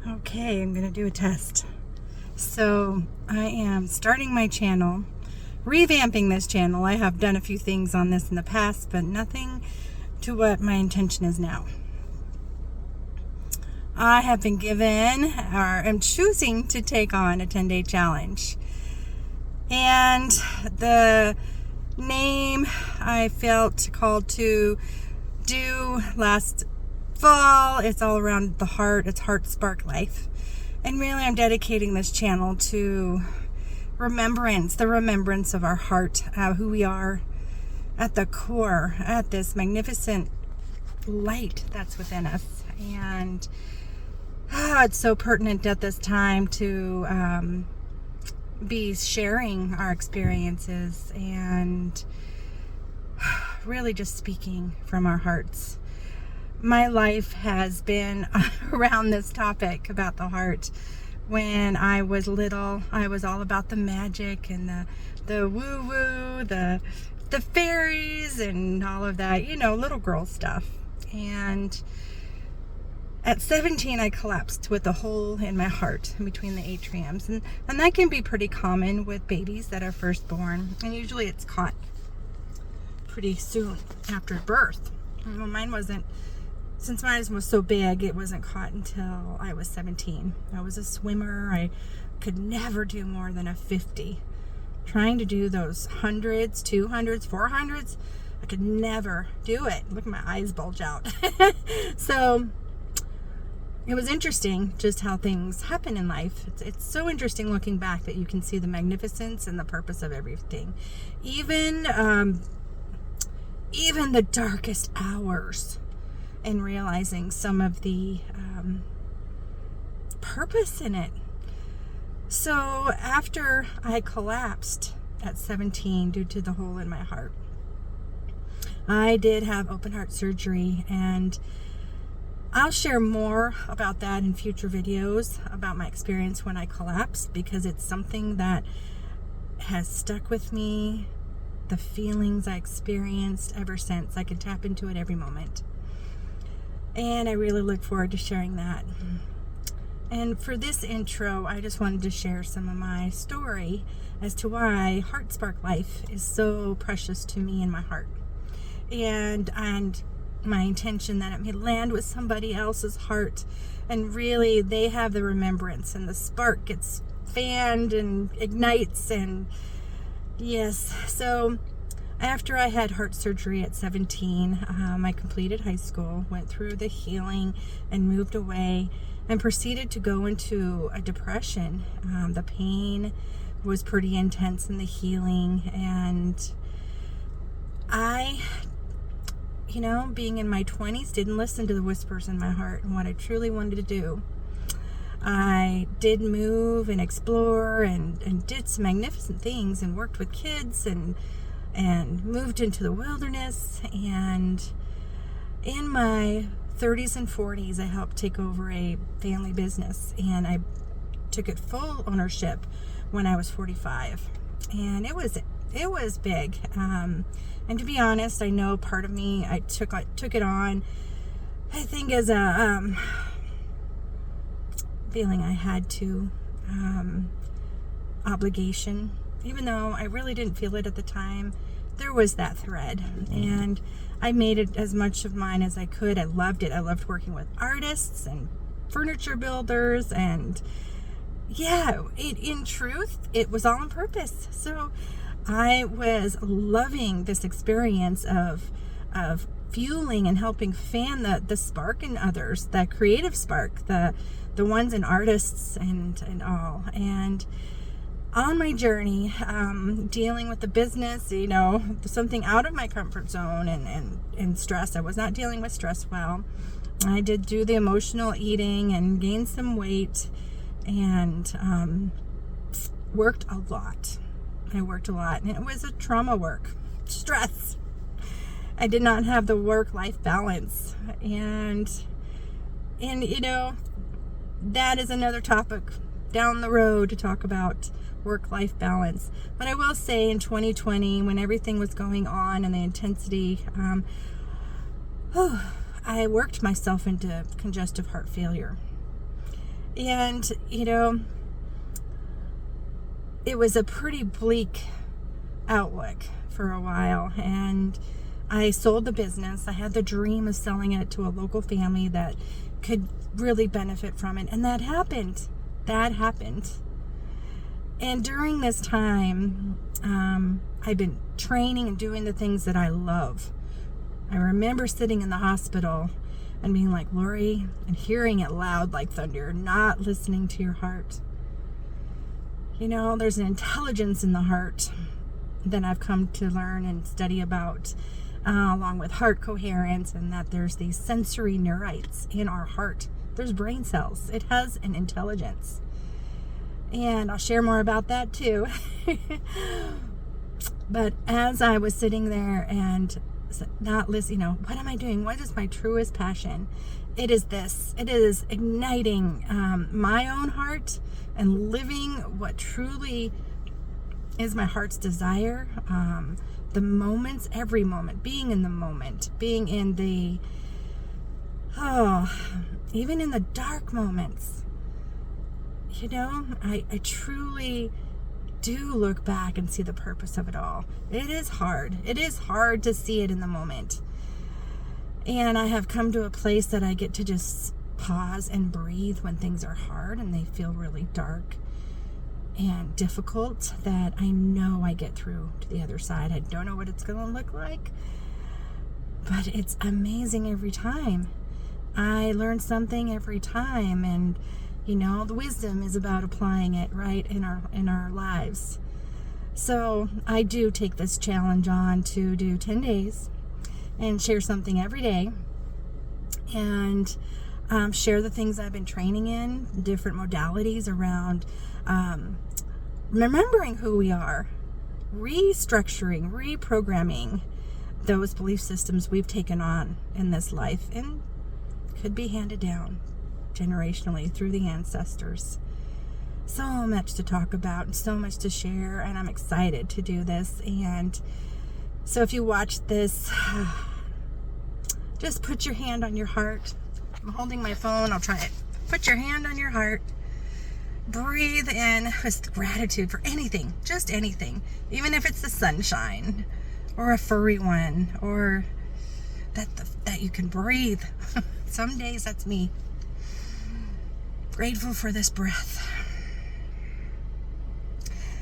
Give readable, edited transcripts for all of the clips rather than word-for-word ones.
Okay, I'm going to do a test. So, I am starting my channel, revamping this channel. I have done a few things on this in the past, but nothing to what my intention is now. I have been given, or am choosing to take on a 10-day challenge. And the name I felt called to do last fall, it's all around the heart. It's Heart Spark Life. And really, I'm dedicating this channel to the remembrance of our heart, who we are at the core, at this magnificent light that's within us. And it's so pertinent at this time to be sharing our experiences and really just speaking from our hearts. My life has been around this topic about the heart. When I was little, I was all about the magic and the woo-woo, the fairies and all of that, little girl stuff. And at 17, I collapsed with a hole in my heart in between the atriums. And that can be pretty common with babies that are first born. And usually it's caught pretty soon after birth. Well, mine wasn't. Since mine was so big, it wasn't caught until I was 17. I was a swimmer. I could never do more than a 50. Trying to do those hundreds, 200s, 400s, I could never do it. Look at my eyes bulge out. So it was interesting just how things happen in life. It's so interesting looking back that you can see the magnificence and the purpose of everything. Even the darkest hours, and realizing some of the purpose in it. So after I collapsed at 17 due to the hole in my heart, I did have open heart surgery, and I'll share more about that in future videos about my experience when I collapsed, because it's something that has stuck with me, the feelings I experienced ever since. I can tap into it every moment. And I really look forward to sharing that. And for this intro, I just wanted to share some of my story as to why Heart Spark Life is so precious to me in my heart. And my intention that it may land with somebody else's heart. And really, they have the remembrance, and the spark gets fanned and ignites. And yes, so after I had heart surgery at 17, I completed high school, went through the healing, and moved away, and proceeded to go into a depression. The pain was pretty intense in the healing, and I, being in my 20s, didn't listen to the whispers in my heart and what I truly wanted to do. I did move and explore and did some magnificent things, and worked with kids and moved into the wilderness. And in my 30s and 40s, I helped take over a family business, and I took it full ownership when I was 45. And it was big. And to be honest, I know part of me, I took it on, I think, as a feeling I had to, obligation. Even though I really didn't feel it at the time, there was that thread. And I made it as much of mine as I could. I loved it. I loved working with artists and furniture builders. And yeah, in truth, it was all on purpose. So I was loving this experience of fueling and helping fan the spark in others, the creative spark, the ones in artists and all. And on my journey, dealing with the business, something out of my comfort zone and stress. I was not dealing with stress well. I did do the emotional eating and gained some weight, and worked a lot. I worked a lot, and it was a trauma work, stress. I did not have the work-life balance, and that is another topic down the road to talk about work-life balance. But I will say, in 2020, when everything was going on and the intensity, I worked myself into congestive heart failure. And, it was a pretty bleak outlook for a while. And I sold the business. I had the dream of selling it to a local family that could really benefit from it. And that happened. And during this time, I've been training and doing the things that I love. I remember sitting in the hospital and being like, Lori, and hearing it loud like thunder, not listening to your heart. There's an intelligence in the heart that I've come to learn and study about, along with heart coherence, and that there's these sensory neurites in our heart. There's brain cells. It has an intelligence. And I'll share more about that too. But as I was sitting there and not listening, what am I doing? What is my truest passion? It is this. It is igniting my own heart and living what truly is my heart's desire. The moments, every moment, being in the moment, being in the, even in the dark moments. I truly do look back and see the purpose of it all. It is hard. It is hard to see it in the moment. And I have come to a place that I get to just pause and breathe when things are hard and they feel really dark and difficult, that I know I get through to the other side. I don't know what it's going to look like, but it's amazing every time. I learn something every time, and the wisdom is about applying it right in our lives. So I do take this challenge on to do 10 days and share something every day, and share the things I've been training in, different modalities around remembering who we are, restructuring, reprogramming those belief systems we've taken on in this life and could be handed down generationally through the ancestors. So much to talk about and so much to share, and I'm excited to do this. And so if you watch this, just put your hand on your heart. I'm holding my phone. I'll try it. Put your hand on your heart. Breathe in with gratitude for anything, just anything, even if it's the sunshine or a furry one, or that you can breathe. Some days that's me. Grateful for this breath.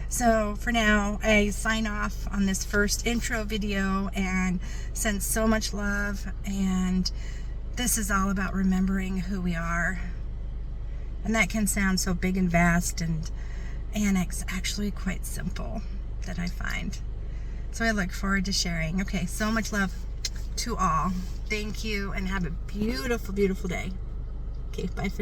So for now, I sign off on this first intro video and send so much love. And this is all about remembering who we are. And that can sound so big and vast, and it's actually quite simple, that I find. So I look forward to sharing. Okay, so much love to all. Thank you, and have a beautiful, beautiful day. Okay, bye for now.